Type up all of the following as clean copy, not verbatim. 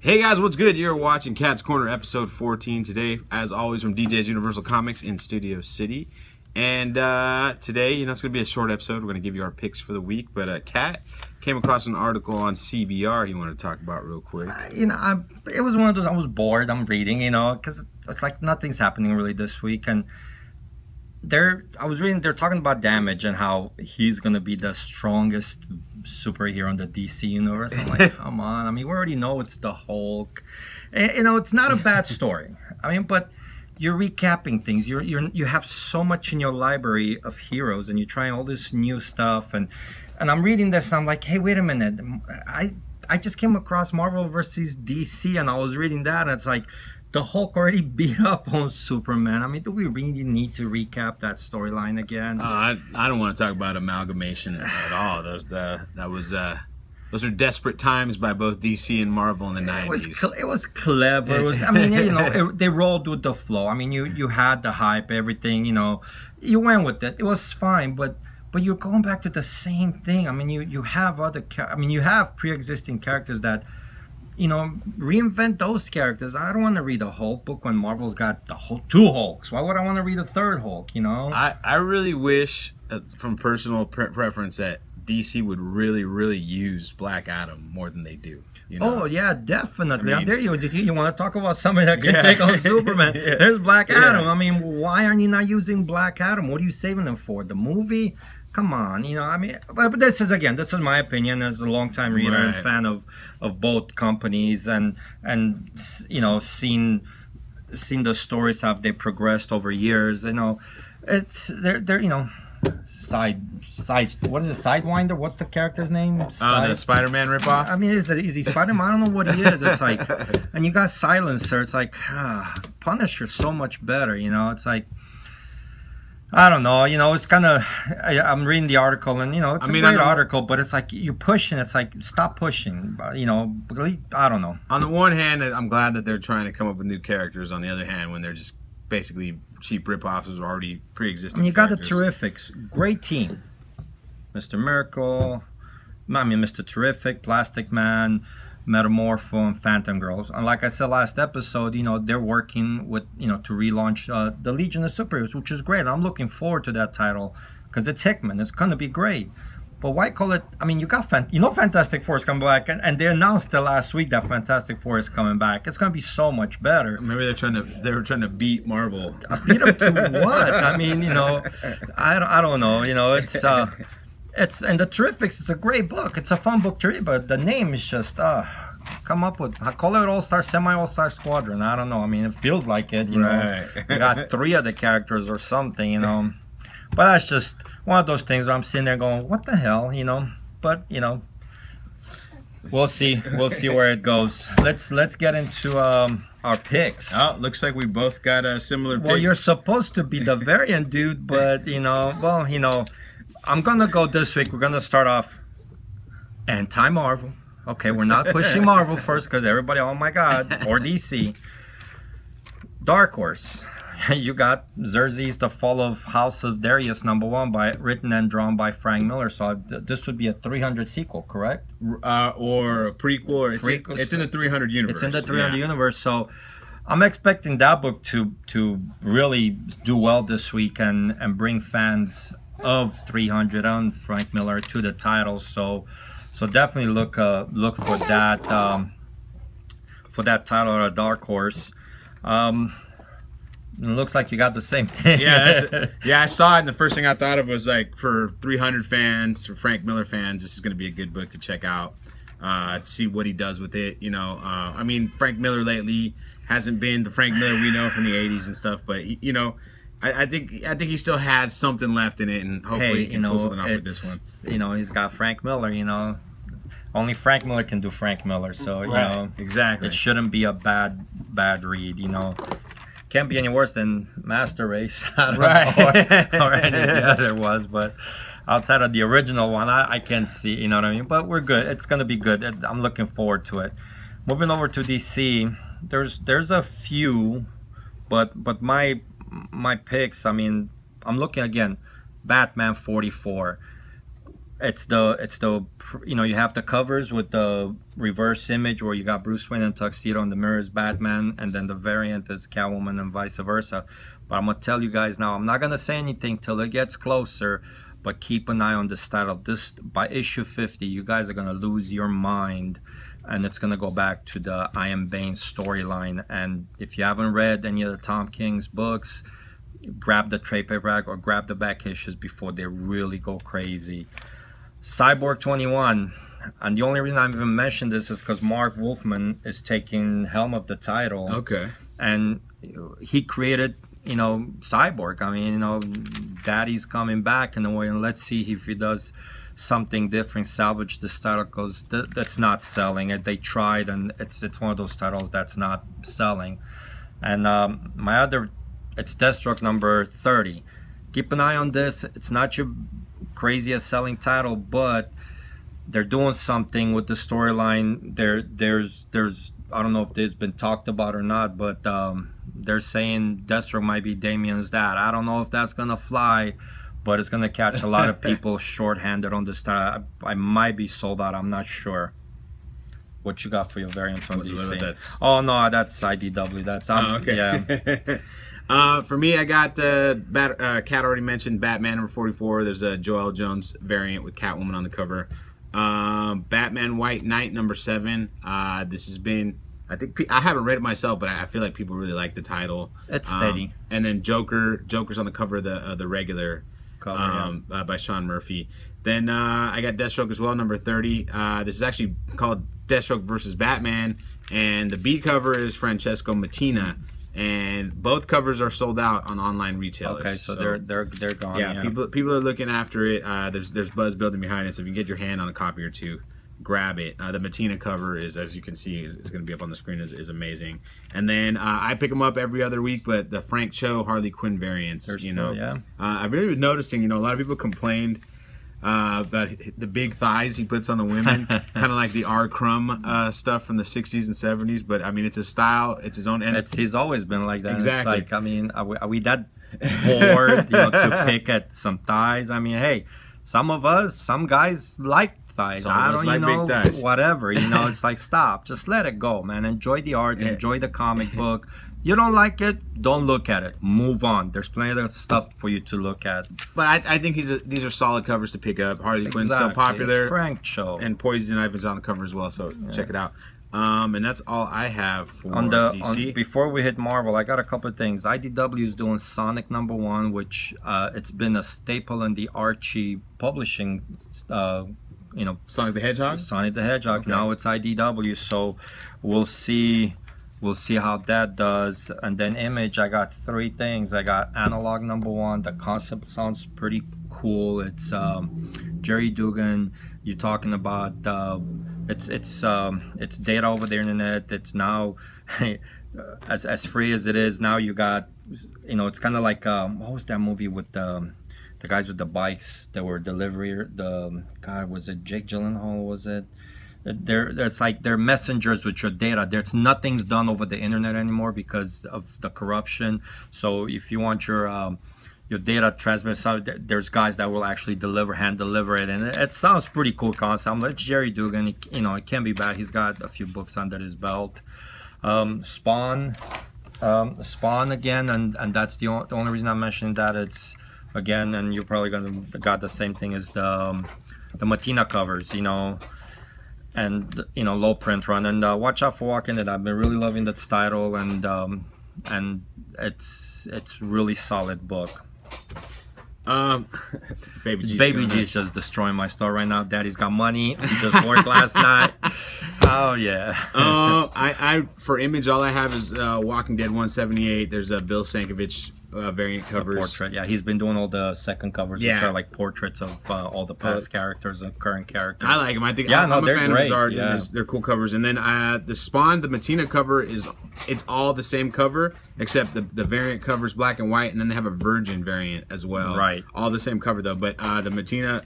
Hey guys, what's good? You're watching Cat's Corner episode 14 today, as always, from DJ's Universal Comics in Studio City. And today, it's going to be a short episode. We're going to give you our picks for the week. But Cat came across an article on CBR you want to talk about real quick. It was one of those, I was bored, I'm reading, because it's like nothing's happening really this week. And they're talking about Damage and how he's going to be the strongest superhero in the DC universe. I'm like, come on. I mean, we already know it's the Hulk. It's not a bad story. But you're recapping things. You have so much in your library of heroes, and you're trying all this new stuff. And I'm reading this, and I'm like, hey, wait a minute. I just came across Marvel versus DC, and I was reading that, and it's like, the Hulk already beat up on Superman. Do we really need to recap that storyline again? I don't want to talk about amalgamation at all. Those are desperate times by both DC and Marvel in the 90s. It was clever. It was, they rolled with the flow. You had the hype, everything. You went with it. It was fine, but you're going back to the same thing. You have you have pre-existing characters that, reinvent those characters. I don't want to read a Hulk book when Marvel's got two Hulks. Why would I want to read a third Hulk, I really wish, from personal preference, that DC would really use Black Adam more than they do. Oh, yeah, definitely. How dare you? You want to talk about somebody that can take on Superman? There's Black Adam. Why aren't you not using Black Adam? What are you saving them for? The movie? Come on, but this is my opinion as a longtime reader and fan of both companies, and seen the stories how they progressed over years. It's they're side what is it, Sidewinder? What's the character's name? The Spider-Man ripoff. Is he Spider-Man? I don't know what he is. It's like, and you got Silencer. It's like, Punisher's so much better. It's like, I don't know, it's kind of, I'm reading the article, and, it's a great article, but it's like, you're pushing, it's like, stop pushing, I don't know. On the one hand, I'm glad that they're trying to come up with new characters. On the other hand, when they're just basically cheap ripoffs of already pre-existing you got the Terrifics, great team. Mr. Miracle, Mr. Terrific, Plastic Man, Metamorpho, and Phantom Girls. And like I said last episode, they're working with, to relaunch the Legion of Superheroes, which is great. I'm looking forward to that title because it's Hickman. It's going to be great. But why call it? You got Fantastic Four is coming back, and they announced it last week that Fantastic Four is coming back. It's going to be so much better. Maybe they were trying to beat Marvel. Beat them to what? I don't know. And the Terrifics, it's a great book. It's a fun book to read, but the name is just, come up with, I call it All-Star, Semi-All-Star Squadron. I don't know. It feels like it, Right. You got 3 of the characters or something, But that's just one of those things where I'm sitting there going, what the hell, But, we'll see. We'll see where it goes. Let's get into our picks. Oh, looks like we both got a similar pick. Well, you're supposed to be the variant dude, but, I'm going to go this week. We're going to start off anti-Marvel. Okay, we're not pushing Marvel first because everybody, oh my God, or DC. Dark Horse. You got Xerxes, The Fall of House of Darius, #1, written and drawn by Frank Miller. So this would be a 300 sequel, correct? Or a prequel. It's in the 300 universe. It's in the 300 universe. So I'm expecting that book to really do well this week and bring fans of 300 and Frank Miller to the title. So definitely look for that title or a Dark Horse. It looks like you got the same thing. Yeah, I saw it, and the first thing I thought of was, like, for 300 fans, for Frank Miller fans, this is going to be a good book to check out, to see what he does with it. Frank Miller lately hasn't been the Frank Miller we know from the 80s and stuff, but I think he still has something left in it, and hopefully he can pull something off with this one. He's got Frank Miller. Only Frank Miller can do Frank Miller, so exactly. It shouldn't be a bad read. Can't be any worse than Master Race, or any of the other was. But outside of the original one, I can't see. But we're good. It's gonna be good. I'm looking forward to it. Moving over to DC, there's a few, but my picks, I'm looking again, Batman 44. it's the you know, you have the covers with the reverse image where you got Bruce Wayne in tuxedo and the mirror is Batman, and then the variant is Catwoman and vice versa. But I'm gonna tell you guys now, I'm not gonna say anything till it gets closer, but keep an eye on this title. This, by issue 50, you guys are gonna lose your mind, and it's gonna go back to the I Am Bane storyline. And if you haven't read any of the Tom King's books, grab the trade paperback or grab the back issues before they really go crazy. Cyborg 21, and the only reason I even mentioned this is because Mark Wolfman is taking helm of the title. Okay. And he created, you know, Cyborg. I mean, you know, Daddy's coming back in a way, and let's see if he does something different, salvage this title, because that's not selling it. They tried, and it's one of those titles that's not selling. And my other, it's Deathstroke number 30. Keep an eye on this. It's not your craziest selling title, but they're doing something with the storyline. There's I don't know if this has been talked about or not, but they're saying Deathstroke might be Damian's dad. I don't know if that's gonna fly, but it's gonna catch a lot of people short-handed on this title. I might be sold out. I'm not sure. What you got for your variant on DC? Oh no, that's IDW. That's okay. Yeah. For me, I got Cat already mentioned Batman number 44. There's a Joel Jones variant with Catwoman on the cover. Batman White Knight number 7. This has been, I think, I haven't read it myself, but I feel like people really like the title. It's steady. And then Joker's on the cover of the regular cover, by Sean Murphy. Then I got Deathstroke as well, number 30. This is actually called Deathstroke versus Batman, and the B cover is Francesco Mattina. And both covers are sold out on online retailers. Okay, so they're gone. Yeah, people are looking after it. There's buzz building behind it. So if you can get your hand on a copy or two, grab it. The Mattina cover is, as you can see, is going to be up on the screen. is amazing. And then I pick them up every other week. But the Frank Cho Harley Quinn variants, I've really been noticing. A lot of people complained about the big thighs he puts on the women, kind of like the R. Crumb stuff from the 60s and 70s. But I mean, it's his style, it's his own, and he's always been like that. Exactly. It's like, I mean, are we that bored, to pick at some thighs? I mean, hey, some guys like thighs. I don't, like big thighs. Whatever, it's like, stop, just let it go, man. Enjoy the art, enjoy the comic book. You don't like it, don't look at it. Move on. There's plenty of stuff for you to look at. But I think these are solid covers to pick up. Harley Quinn's so popular. It's Frank Cho. And Poison Ivy's on the cover as well, so check it out. And that's all I have for DC. Before we hit Marvel, I got a couple of things. IDW is doing Sonic number 1, which it's been a staple in the Archie publishing, Sonic the Hedgehog? Sonic the Hedgehog. Okay. Now it's IDW, so we'll see how that does. And then Image, I got 3 things. I got Analog number 1. The concept sounds pretty cool. It's Jerry Dugan. You're talking about it's data over the internet. It's now as free as it is. Now you got, it's kind of like what was that movie with the guys with the bikes that were was it Jake Gyllenhaal? Was it? It's like they're messengers with your data. Nothing's done over the internet anymore because of the corruption. So if you want your data transmitted, there's guys that will actually hand deliver it, and it sounds pretty cool concept. It's Jerry Dugan. It can't be bad. He's got a few books under his belt. Spawn again, and that's the only reason I'm mentioning that. It's again, and you're probably got the same thing as the Mattina covers, and low print run, and watch out for Walking Dead. I've been really loving that title, and it's really solid book. Baby G's just destroying my store right now. Daddy's got money. He just worked last night. Oh yeah. I for Image, all I have is Walking Dead 178. There's a Bill Sankovich variant covers. Portrait, yeah, he's been doing all the second covers, which are like portraits of all the past characters and current characters. I like them. I think I'm a fan of his art. Yeah. They're cool covers. And then the Spawn, the Mattina cover it's all the same cover except the variant cover's black and white, and then they have a Virgin variant as well. Right. All the same cover though, but the Mattina.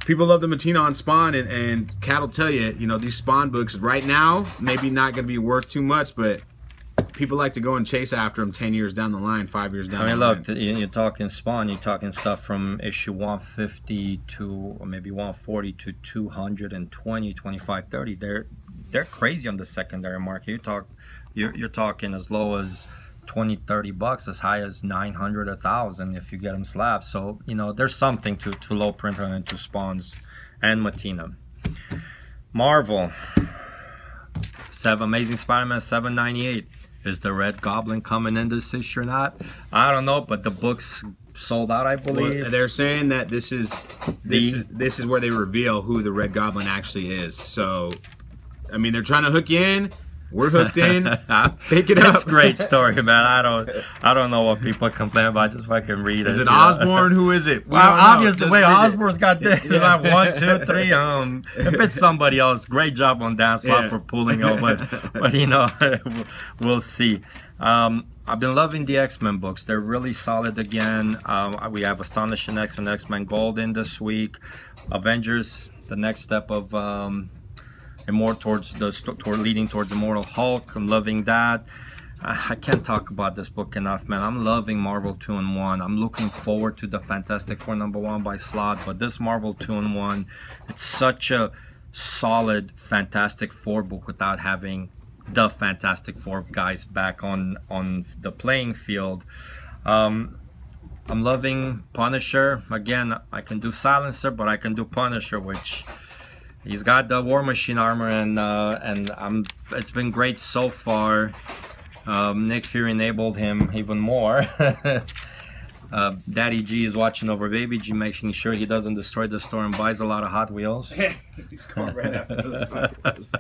People love the Mattina on Spawn, and Cat will tell you, these Spawn books right now maybe not going to be worth too much, but people like to go and chase after them 10 years down the line, 5 years down the line. Look, you're talking Spawn, you're talking stuff from issue 150 to, or maybe 140 to 220, 25, 30. They're crazy on the secondary market. You're talking as low as 20, 30 bucks, as high as 900, 1,000 if you get them slabbed. So, you know, there's something to low printer and to Spawns and Matina. Marvel. Amazing Spider-Man 798. Is the Red Goblin coming in this issue or not? I don't know, but the book's sold out, I believe. Well, they're saying that this is where they reveal who the Red Goblin actually is. So, I mean, they're trying to hook you in. We're hooked in. Pick it up. That's a great story, man. I don't know what people complain about. Just fucking read it. Is it Osborn? Who is it? Well, obviously, wait, Osborn's got this. It's like 1, 2, 3. If it's somebody else, great job on Dan Slott for pulling over. But you know, we'll see. I've been loving the X-Men books. They're really solid again. We have Astonishing X-Men, X-Men Gold in this week. Avengers, the next step of leading towards Immortal Hulk. I'm loving that. I can't talk about this book enough, man. I'm loving Marvel 2-in-1. I'm looking forward to the Fantastic Four #1 by Slott, but this Marvel 2-in-1, it's such a solid Fantastic Four book without having the Fantastic Four guys back on the playing field. I'm loving Punisher. Again, I can do Silencer, but I can do Punisher, which he's got the War Machine armor, and it's been great so far. Nick Fury enabled him even more. Daddy G is watching over Baby G, making sure he doesn't destroy the store and buys a lot of Hot Wheels. He's going right after those Hot Wheels.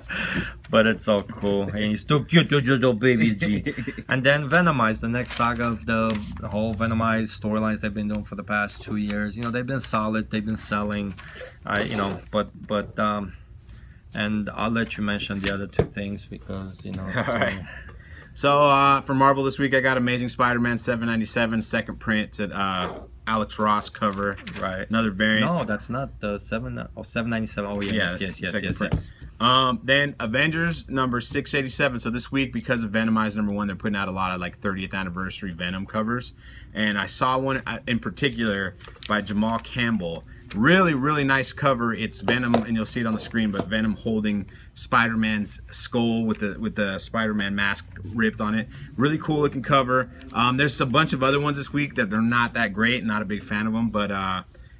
But it's so cool. And he's too cute to do Baby G. And then Venomize, the next saga of the whole Venomize storylines they've been doing for the past 2 years. You know, they've been solid. They've been selling. You know, but and I'll let you mention the other 2 things because, you know. All right. So for Marvel this week, I got Amazing Spider-Man 797 second print. It's at Alex Ross cover. Right. Another variant. No, that's not the 797. Oh yeah, yes. Then Avengers number 687. So this week, because of Venomize #1, they're putting out a lot of like 30th anniversary Venom covers. And I saw one in particular by Jamal Campbell. Really, really nice cover. It's Venom, and you'll see it on the screen, but Venom holding Spider-Man's skull with the Spider-Man mask ripped on it. Really cool looking cover. There's a bunch of other ones this week that they're not that great. Not a big fan of them, but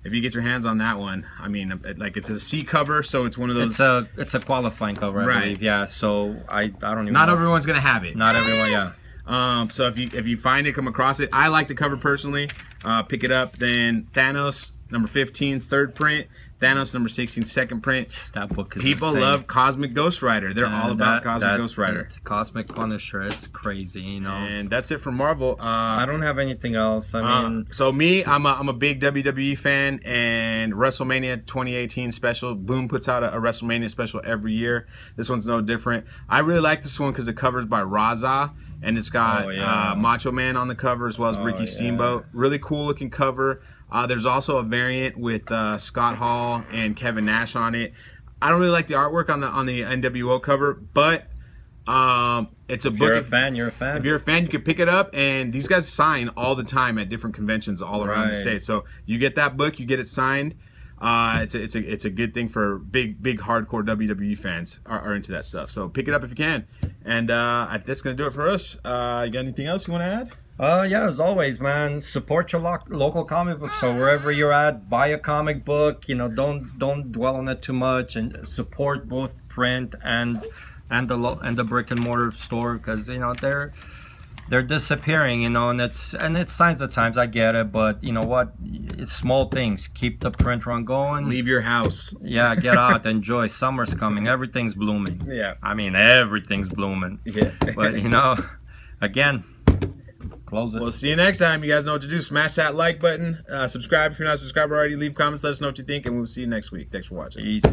if you get your hands on that one, I mean, like it's a C cover, so it's one of those. It's a qualifying cover, I believe. Yeah. So I don't even. Not everyone's gonna have it. Not everyone, yeah. So if you find it, come across it. I like the cover personally. Pick it up. Then Thanos number 15, third print. Thanos number 16, second print. That book is People insane. Love Cosmic Ghost Rider. They're all about Cosmic Ghost Rider. Cosmic Punisher. It's crazy, you know. And that's it for Marvel. I don't have anything else. I mean, so me, I'm a big WWE fan, and WrestleMania 2018 special. Boom puts out a WrestleMania special every year. This one's no different. I really like this one because the cover's by Raza, and it's got Macho Man on the cover as well as Ricky Steamboat. Really cool looking cover. There's also a variant with Scott Hall and Kevin Nash on it. I don't really like the artwork on the NWO cover, but it's a book. You're a fan. You're a fan. If you're a fan, you can pick it up, and these guys sign all the time at different conventions all around the state. So you get that book, you get it signed. It's a good thing for big hardcore WWE fans are into that stuff. So pick it up if you can. And that's gonna do it for us. You got anything else you want to add? Yeah, as always, man, support your local comic book store wherever you're at. Buy a comic book, you know, don't dwell on it too much, and support both print and the brick and mortar store, because you know they're disappearing, you know, and it's signs of times. I get it, but you know what? It's small things. Keep the print run going. Leave your house. Yeah, get out, enjoy. Summer's coming. Everything's blooming. Yeah. I mean, everything's blooming. Yeah. But you know, again. Close it. We'll see you next time. You guys know what to do. Smash that like button. Subscribe if you're not a subscriber already. Leave comments. Let us know what you think. And we'll see you next week. Thanks for watching. Peace.